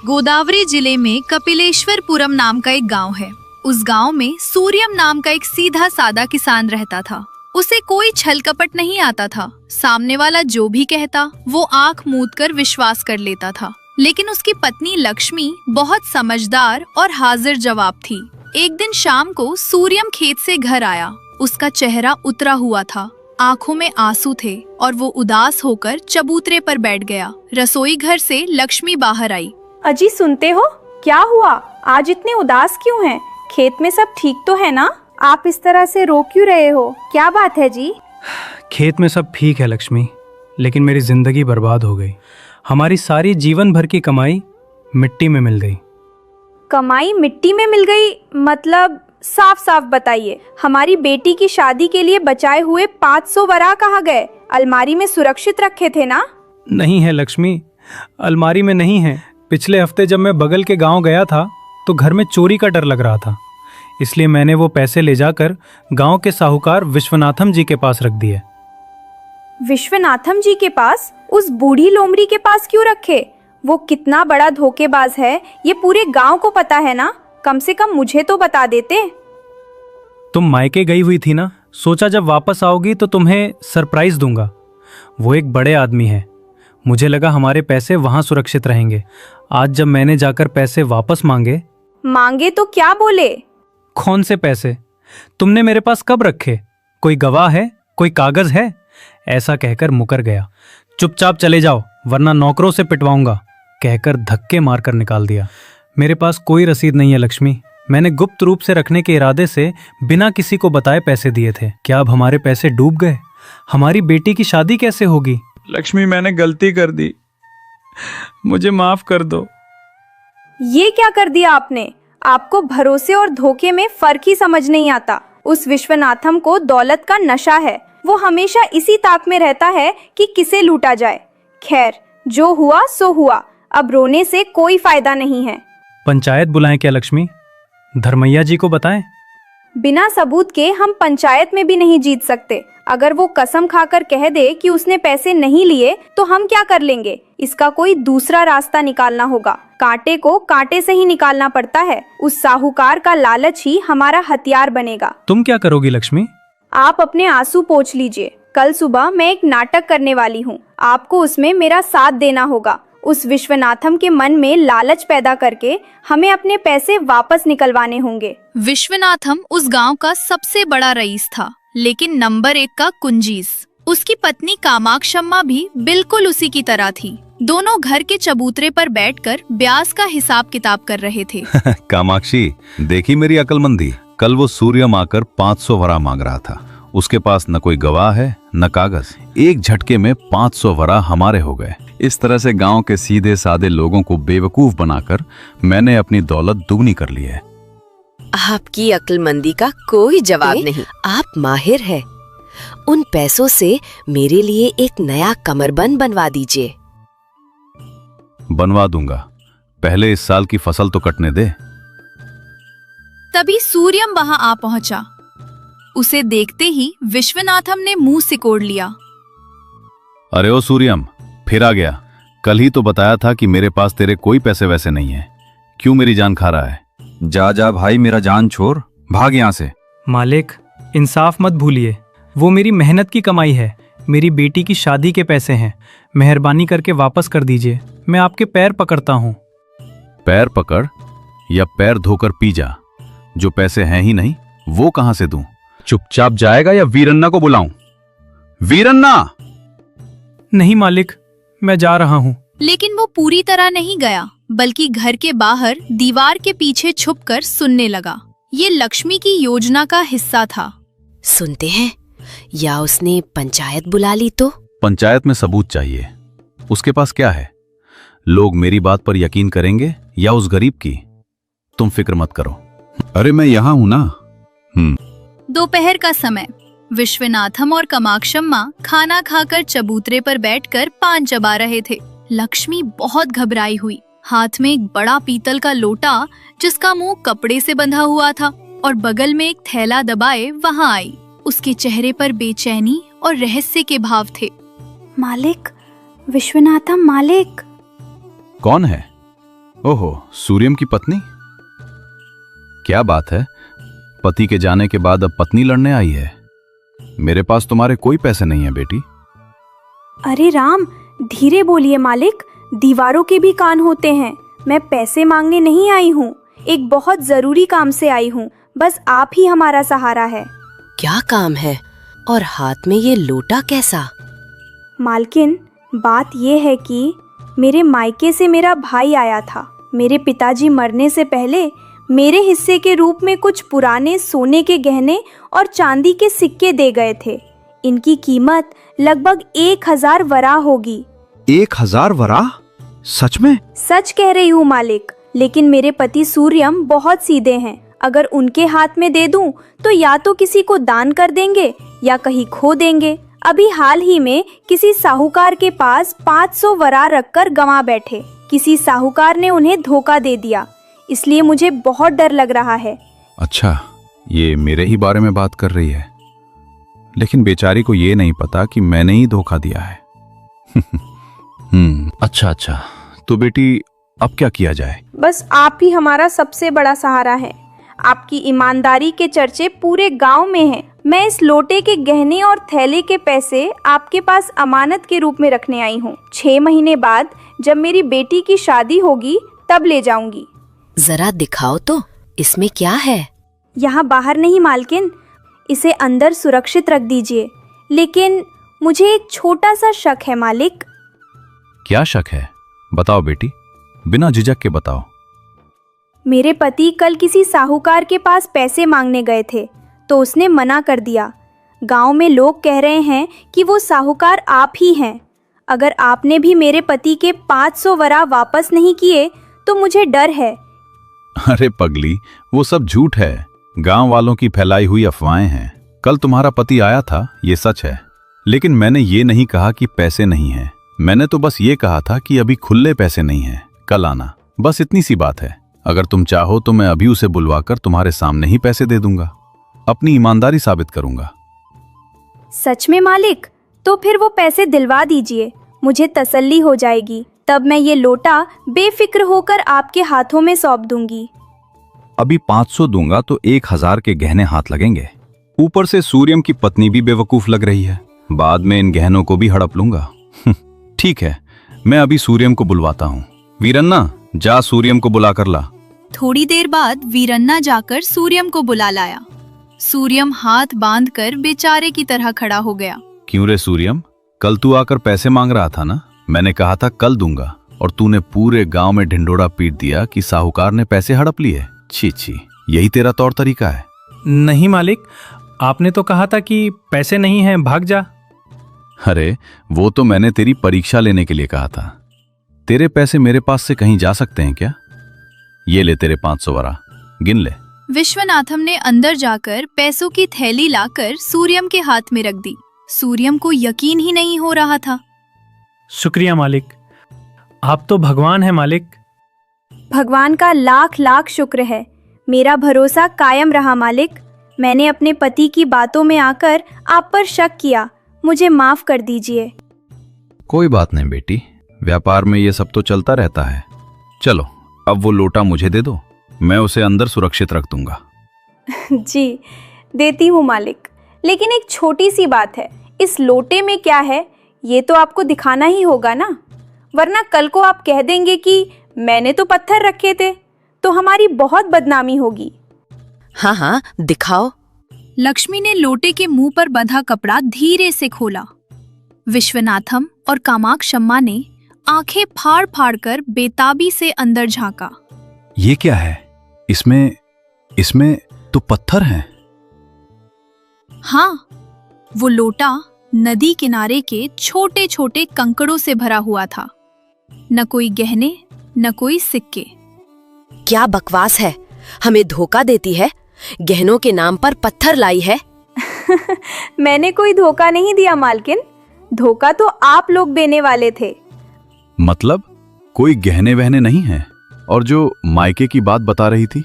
गोदावरी जिले में कपिलेश्वरपुरम नाम का एक गांव है। उस गांव में सूर्यम नाम का एक सीधा सादा किसान रहता था। उसे कोई छल कपट नहीं आता था। सामने वाला जो भी कहता वो आंख मूंद कर विश्वास कर लेता था। लेकिन उसकी पत्नी लक्ष्मी बहुत समझदार और हाजिर जवाब थी। एक दिन शाम को सूर्यम खेत से घर आया। उसका चेहरा उतरा हुआ था, आंखों में आंसू थे और वो उदास होकर चबूतरे पर बैठ गया। रसोई घर से लक्ष्मी बाहर आई। अजी सुनते हो, क्या हुआ? आज इतने उदास क्यों हैं? खेत में सब ठीक तो है ना? आप इस तरह से रो क्यों रहे हो? क्या बात है जी? खेत में सब ठीक है लक्ष्मी, लेकिन मेरी जिंदगी बर्बाद हो गई। हमारी सारी जीवन भर की कमाई मिट्टी में मिल गई। कमाई मिट्टी में मिल गई मतलब? साफ साफ बताइए। हमारी बेटी की शादी के लिए बचाए हुए 500 वरा कहाँ गए? अलमारी में सुरक्षित रखे थे ना? नहीं है लक्ष्मी, अलमारी में नहीं है। पिछले हफ्ते जब मैं बगल के गांव गया था तो घर में चोरी का डर लग रहा था, इसलिए मैंने वो पैसे ले जाकर गांव के साहूकार विश्वनाथम जी के पास रख दिए। विश्वनाथम जी के पास? उस बूढ़ी लोमड़ी के पास क्यों रखे? वो कितना बड़ा धोखेबाज है, ये पूरे गांव को पता है ना। कम से कम मुझे तो बता देते। तुम मायके गई हुई थी ना, सोचा जब वापस आओगी तो तुम्हें सरप्राइज दूंगा। वो एक बड़े आदमी है, मुझे लगा हमारे पैसे वहां सुरक्षित रहेंगे। आज जब मैंने जाकर पैसे वापस मांगे तो क्या बोले? कौन से पैसे? तुमने मेरे पास कब रखे? कोई गवाह है? कोई कागज है? ऐसा कहकर मुकर गया। चुपचाप चले जाओ वरना नौकरों से पिटवाऊंगा, कहकर धक्के मारकर निकाल दिया। मेरे पास कोई रसीद नहीं है लक्ष्मी। मैंने गुप्त रूप से रखने के इरादे से बिना किसी को बताए पैसे दिए थे। क्या अब हमारे पैसे डूब गए? हमारी बेटी की शादी कैसे होगी? लक्ष्मी, मैंने गलती कर दी, मुझे माफ कर दो। ये क्या कर दिया आपने? आपको भरोसे और धोखे में फर्क ही समझ नहीं आता। उस विश्वनाथम को दौलत का नशा है। वो हमेशा इसी ताक में रहता है कि किसे लूटा जाए। खैर, जो हुआ सो हुआ, अब रोने से कोई फायदा नहीं है। पंचायत बुलाएं क्या लक्ष्मी? धर्मैया जी को बताएं? बिना सबूत के हम पंचायत में भी नहीं जीत सकते। अगर वो कसम खाकर कह दे कि उसने पैसे नहीं लिए तो हम क्या कर लेंगे? इसका कोई दूसरा रास्ता निकालना होगा। कांटे को कांटे से ही निकालना पड़ता है। उस साहूकार का लालच ही हमारा हथियार बनेगा। तुम क्या करोगी लक्ष्मी? आप अपने आंसू पोंछ लीजिए। कल सुबह मैं एक नाटक करने वाली हूँ। आपको उसमें मेरा साथ देना होगा। उस विश्वनाथम के मन में लालच पैदा करके हमें अपने पैसे वापस निकलवाने होंगे। विश्वनाथम उस गांव का सबसे बड़ा रईस था, लेकिन नंबर 1 का कुंजीस। उसकी पत्नी कामाक्षम्मा भी बिल्कुल उसी की तरह थी। दोनों घर के चबूतरे पर बैठकर ब्याज का हिसाब किताब कर रहे थे। कामाक्षी, देखी मेरी अक्लमंदी। कल वो सूर्यम आकर 500 वरा मांग रहा था। उसके पास न कोई गवाह है न कागज। एक झटके में 500 वरा हमारे हो गए। इस तरह से गांव के सीधे सादे लोगों को बेवकूफ बनाकर मैंने अपनी दौलत दुगनी कर ली है। आपकी अक्लमंदी का कोई जवाब नहीं। आप माहिर है। उन पैसों से मेरे लिए एक नया कमरबंद बनवा दीजिए। बनवा दूंगा, पहले इस साल की फसल तो कटने दे। तभी सूर्यम वहां आ पहुंचा। उसे देखते ही विश्वनाथम ने मुंह सिकोड़ लिया। अरे ओ सूर्यम, फिर आ गया। कल ही तो बताया था कि मेरे पास तेरे कोई पैसे वैसे नहीं है। क्यों मेरी जान खा रहा है? जा जा भाई, मेरा जान छोड़, भाग यहाँ से। मालिक, इंसाफ मत भूलिए। वो मेरी मेहनत की कमाई है, मेरी बेटी की शादी के पैसे हैं। मेहरबानी करके वापस कर दीजिए। मैं आपके पैर पकड़ता हूँ। पैर पकड़ या पैर धोकर पी जा। जो पैसे हैं ही नहीं वो कहां से दूं? चुपचाप जाएगा या वीरन्ना को बुलाऊं? वीरन्ना! नहीं मालिक, मैं जा रहा हूँ। लेकिन वो पूरी तरह नहीं गया, बल्कि घर के बाहर दीवार के पीछे छुपकर सुनने लगा। ये लक्ष्मी की योजना का हिस्सा था। सुनते हैं, या उसने पंचायत बुला ली तो? पंचायत में सबूत चाहिए। उसके पास क्या है? लोग मेरी बात पर यकीन करेंगे या उस गरीब की? तुम फिक्र मत करो। अरे मैं यहाँ हूं ना। दोपहर का समय। विश्वनाथम और कामाक्षम्मा खाना खाकर चबूतरे पर बैठकर पान चबा रहे थे। लक्ष्मी बहुत घबराई हुई। हाथ में एक बड़ा पीतल का लोटा जिसका मुंह कपड़े से बंधा हुआ था और बगल में एक थैला दबाए वहां आई। उसके चेहरे पर बेचैनी और रहस्य के भाव थे। मालिक, विश्वनाथम मालिक। कौन है? ओहो, सूर्यम की पत्नी? क्या बात है, पति के जाने के बाद अब पत्नी लड़ने आई है। मेरे पास तुम्हारे कोई पैसे नहीं है बेटी। अरे राम, धीरे बोलिए मालिक, दीवारों के भी कान होते हैं। मैं पैसे मांगने नहीं आई हूँ, एक बहुत जरूरी काम से आई हूँ। बस आप ही हमारा सहारा है। क्या काम है और हाथ में ये लोटा कैसा? मालकिन, बात ये है कि मेरे मायके से मेरा भाई आया था। मेरे पिताजी मरने से पहले मेरे हिस्से के रूप में कुछ पुराने सोने के गहने और चांदी के सिक्के दे गए थे। इनकी कीमत लगभग 1000 वरा होगी। 1000 वरा? सच में? सच कह रही हूँ मालिक, लेकिन मेरे पति सूर्यम बहुत सीधे हैं। अगर उनके हाथ में दे दूं तो या तो किसी को दान कर देंगे या कहीं खो देंगे। अभी हाल ही में किसी साहूकार के पास 500 वरा रखकर गंवा बैठे। किसी साहूकार ने उन्हें धोखा दे दिया, इसलिए मुझे बहुत डर लग रहा है। अच्छा, ये मेरे ही बारे में बात कर रही है, लेकिन बेचारी को ये नहीं पता कि मैंने ही धोखा दिया है। अच्छा, तो बेटी अब क्या किया जाए? बस आप ही हमारा सबसे बड़ा सहारा है। आपकी ईमानदारी के चर्चे पूरे गांव में हैं। मैं इस लोटे के गहने और थैले के पैसे आपके पास अमानत के रूप में रखने आई हूँ। 6 महीने बाद जब मेरी बेटी की शादी होगी तब ले जाऊंगी। जरा दिखाओ तो, इसमें क्या है? यहाँ बाहर नहीं मालकिन, इसे अंदर सुरक्षित रख दीजिए। लेकिन मुझे एक छोटा सा शक है मालिक। क्या शक है? बताओ बेटी, बिना झिझक के बताओ। मेरे पति कल किसी साहूकार के पास पैसे मांगने गए थे, तो उसने मना कर दिया। गांव में लोग कह रहे हैं कि वो साहूकार आप ही हैं। अगर आपने भी मेरे पति के 500 वरा वापस नहीं किए तो मुझे डर है। अरे पगली, वो सब झूठ है, गांव वालों की फैलाई हुई अफवाहें हैं। कल तुम्हारा पति आया था, ये सच है, लेकिन मैंने ये नहीं कहा कि पैसे नहीं हैं। मैंने तो बस ये कहा था कि अभी खुले पैसे नहीं हैं, कल आना। बस इतनी सी बात है। अगर तुम चाहो तो मैं अभी उसे बुलवाकर तुम्हारे सामने ही पैसे दे दूंगा, अपनी ईमानदारी साबित करूंगा। सच में मालिक? तो फिर वो पैसे दिलवा दीजिए, मुझे तसल्ली हो जाएगी। तब मैं ये लोटा बेफिक्र होकर आपके हाथों में सौंप दूंगी। अभी 500 दूंगा तो 1000 के गहने हाथ लगेंगे। ऊपर से सूर्यम की पत्नी भी बेवकूफ लग रही है, बाद में इन गहनों को भी हड़प लूंगा। ठीक है, मैं अभी सूर्यम को बुलवाता हूँ। वीरन्ना, जा सूर्यम को बुला कर ला। थोड़ी देर बाद वीरन्ना जाकर सूर्यम को बुला लाया। सूर्यम हाथ बांधकर बेचारे की तरह खड़ा हो गया। क्यों रे सूर्यम, कल तू आकर पैसे मांग रहा था ना? मैंने कहा था कल दूंगा, और तूने पूरे गांव में ढिंडोरा पीट दिया कि साहूकार ने पैसे हड़प लिए। छी, यही तेरा तौर तरीका है? नहीं मालिक, आपने तो कहा था कि पैसे नहीं हैं, भाग जा। अरे वो तो मैंने तेरी परीक्षा लेने के लिए कहा था। तेरे पैसे मेरे पास से कहीं जा सकते हैं क्या? ये ले तेरे 500 वरा, गिन ले। विश्वनाथम ने अंदर जाकर पैसों की थैली लाकर सूर्यम के हाथ में रख दी। सूर्यम को यकीन ही नहीं हो रहा था। शुक्रिया मालिक, आप तो भगवान हैं मालिक। भगवान का लाख लाख शुक्र है। मेरा भरोसा कायम रहा मालिक। मैंने अपने पति की बातों में आकर आप पर शक किया, मुझे माफ कर दीजिए। कोई बात नहीं बेटी, व्यापार में ये सब तो चलता रहता है। चलो, अब वो लोटा मुझे दे दो, मैं उसे अंदर सुरक्षित रख दूंगा। जी, देती हूँ मालिक। लेकिन एक छोटी सी बात है, इस लोटे में क्या है ये तो आपको दिखाना ही होगा ना, वरना कल को आप कह देंगे कि मैंने तो पत्थर रखे थे, तो हमारी बहुत बदनामी होगी। हाँ, दिखाओ। लक्ष्मी ने लोटे के मुंह पर बंधा कपड़ा धीरे से खोला। विश्वनाथम और कामाक्षम्मा ने आंखें फाड़ फाड़ कर बेताबी से अंदर झांका। ये क्या है? इसमें तो पत्थर हैं। हाँ, वो लोटा नदी किनारे के छोटे छोटे कंकड़ों से भरा हुआ था। न कोई गहने, न कोई सिक्के। क्या बकवास है, हमें धोखा देती है, गहनों के नाम पर पत्थर लाई है। मैंने कोई धोखा नहीं दिया मालकिन, धोखा तो आप लोग देने वाले थे। मतलब कोई गहने वहने नहीं है? और जो मायके की बात बता रही थी?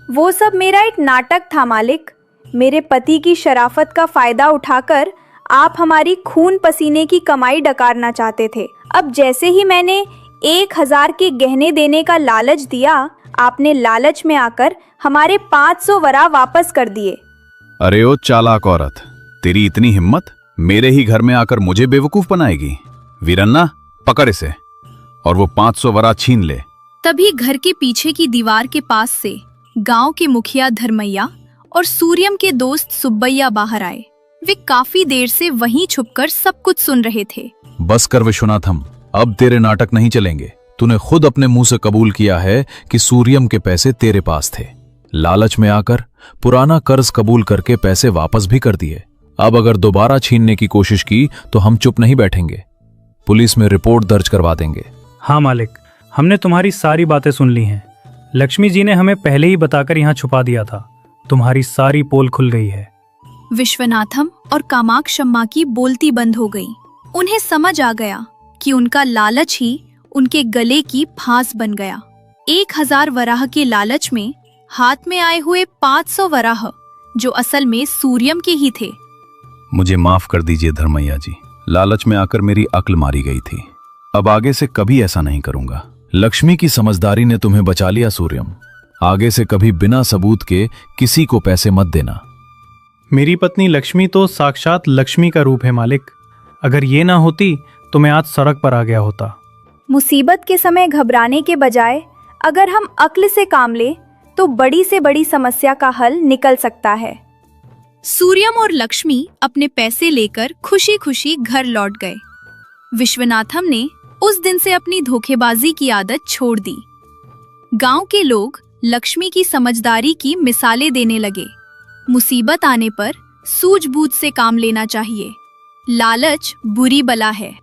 वो सब मेरा एक नाटक था मालिक। मेरे पति की शराफत का फायदा उठाकर आप हमारी खून पसीने की कमाई डकारना चाहते थे। अब जैसे ही मैंने 1000 के गहने देने का लालच दिया, आपने लालच में आकर हमारे 500 वरा वापस कर दिए। अरे ओ चालाक औरत, तेरी इतनी हिम्मत, मेरे ही घर में आकर मुझे बेवकूफ बनाएगी। वीरन्ना, पकड़ इसे और वो 500 वरा छीन ले। तभी घर के पीछे की दीवार के पास से गांव के मुखिया धर्मैया और सूर्यम के दोस्त सुब्बैया बाहर आए। वे काफी देर से वहीं छुपकर सब कुछ सुन रहे थे। बस कर विश्वनाथम, अब तेरे नाटक नहीं चलेंगे। तूने खुद अपने मुंह से कबूल किया है कि सूर्यम के पैसे तेरे पास थे। लालच में आकर पुराना कर्ज कबूल करके पैसे वापस भी कर दिए। अब अगर दोबारा छीनने की कोशिश की तो हम चुप नहीं बैठेंगे, पुलिस में रिपोर्ट दर्ज करवा देंगे। हाँ मालिक, हमने तुम्हारी सारी बातें सुन ली हैं। लक्ष्मी जी ने हमें पहले ही बताकर यहाँ छुपा दिया था। तुम्हारी सारी पोल खुल गई है। विश्वनाथम और कामाक्षम्मा की बोलती बंद हो गई। उन्हें समझ आ गया कि उनका लालच ही उनके गले की फांस बन गया। 1000 वराह के लालच में हाथ में आए हुए 500 वराह जो असल में सूर्यम के ही थे। मुझे माफ कर दीजिए धर्मैया जी, लालच में आकर मेरी अक्ल मारी गई थी। अब आगे से कभी ऐसा नहीं करूंगा। लक्ष्मी की समझदारी ने तुम्हें बचा लिया सूर्यम। आगे से कभी बिना सबूत के किसी को पैसे मत देना। मेरी पत्नी लक्ष्मी तो साक्षात लक्ष्मी का रूप है मालिक। अगर ये ना होती तो मैं आज सड़क पर आ गया होता। मुसीबत के समय घबराने के बजाय अगर हम अक्ल से काम ले तो बड़ी से बड़ी समस्या का हल निकल सकता है। सूर्यम और लक्ष्मी अपने पैसे लेकर खुशी खुशी घर लौट गए। विश्वनाथम ने उस दिन से अपनी धोखेबाजी की आदत छोड़ दी। गांव के लोग लक्ष्मी की समझदारी की मिसालें देने लगे। मुसीबत आने पर सूझबूझ से काम लेना चाहिए। लालच बुरी बला है।